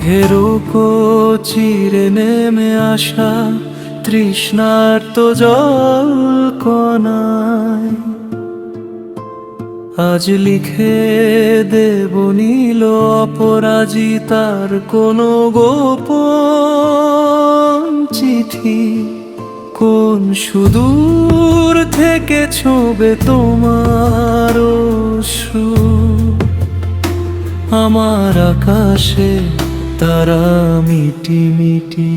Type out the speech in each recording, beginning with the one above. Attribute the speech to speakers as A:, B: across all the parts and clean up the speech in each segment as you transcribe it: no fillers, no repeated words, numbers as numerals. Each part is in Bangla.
A: মেঘের চিরে নেমে আসা তৃষ্ণার্ত জল কণায় আজ লিখে দেব নীল অপরাজিতার কোনো গোপন চিঠি। কোন সুদূর থেকে ছোবে তোমার অশ্রু, আমার আকাশে তারা মিটি মিটি।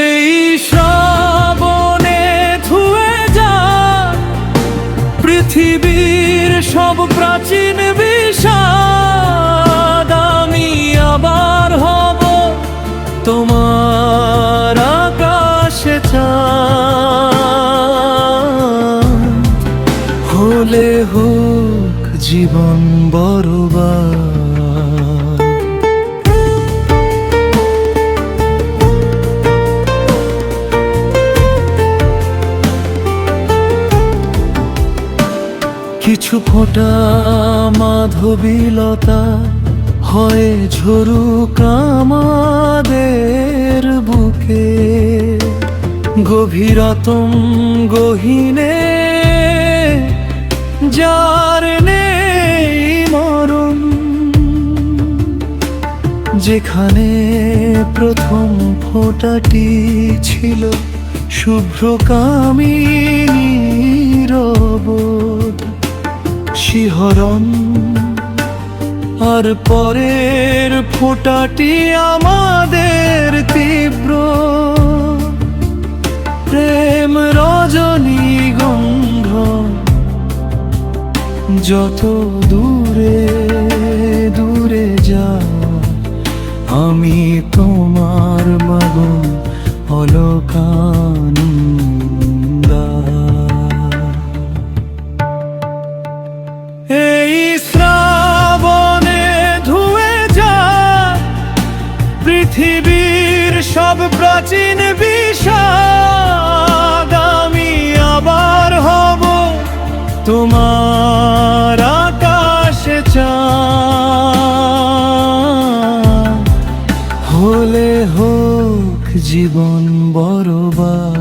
A: এই শ্রাবণে ধুয়ে যায় পৃথিবীর সব প্রাচীন বিষাদ। আমি আবার হব তোমার আকাশে চাঁদ। হলে হোক জীবন বরবাদ। কিছু ফোঁটা মাধবীলতা হয় ঝরুক আমাদের বুকে, গভীরতম গহীনে যার নেই মরণ। যেখানে প্রথম ফোঁটাটি ছিল শুভ্র কামিনীর বোধ শিহরণ, আর পরের ফোঁটাটি আমাদের তীব্র প্রেম রজনীগন্ধ। যত দূরে দূরে যাও আমি তোমার মাগন অলকানন্দা। এই শ্রাবণে ধুয়ে যায় পৃথিবীর সব প্রাচীন বিষাদ। আমি আবার হব তোমার আকাশে চাঁদ। হলে হোক জীবন বরবাদ।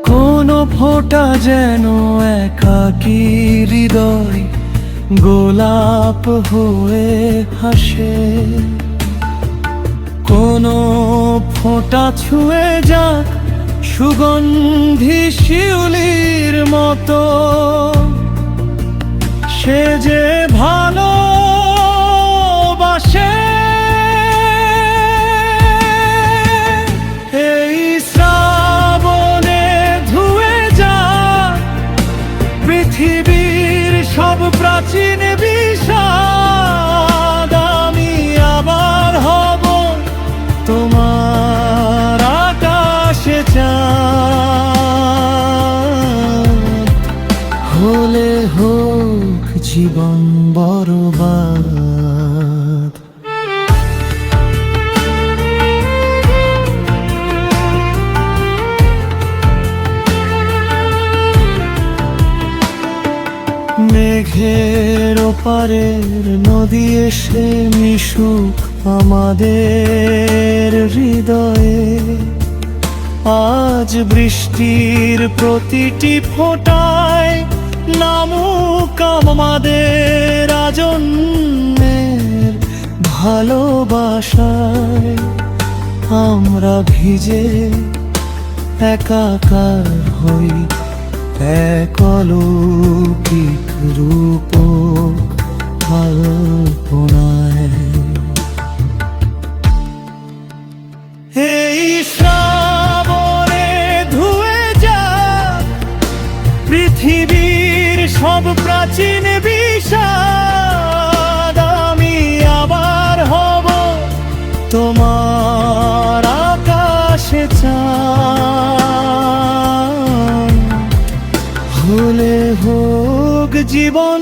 A: কোন ফোঁটা যেন একাকী হৃদয় গোলাপ হয়ে হাসে। কোন ফোঁটা ছুঁয়ে যাক সুগন্ধি শিউলির মতো, সে যে ভালোবাসে। এই শ্রাবণে ধুয়ে যাক পৃথিবীর সব প্রাচীন বিষাদ। আমি আবার হব তোমার আকাশে চাঁদ। হলে হোক জীবন বরবাদ। মেঘের ওপারের নদী এসে মিশুক আমাদের হৃদয়ে। আজ বৃষ্টির প্রতিটি ফোঁটায় নামুক আমাদের আজন্মের ভালোবাসায়। আমরা ভিজে একাকার হই এক অলৌকিক রূপক কল্পনায়। এই শ্রাবণে ধুয়ে যাক পৃথিবীর সব প্রাচীন বিষাদ। আমি আবার হব তোমার আকাশে চাঁদ। হলে হোক জীবন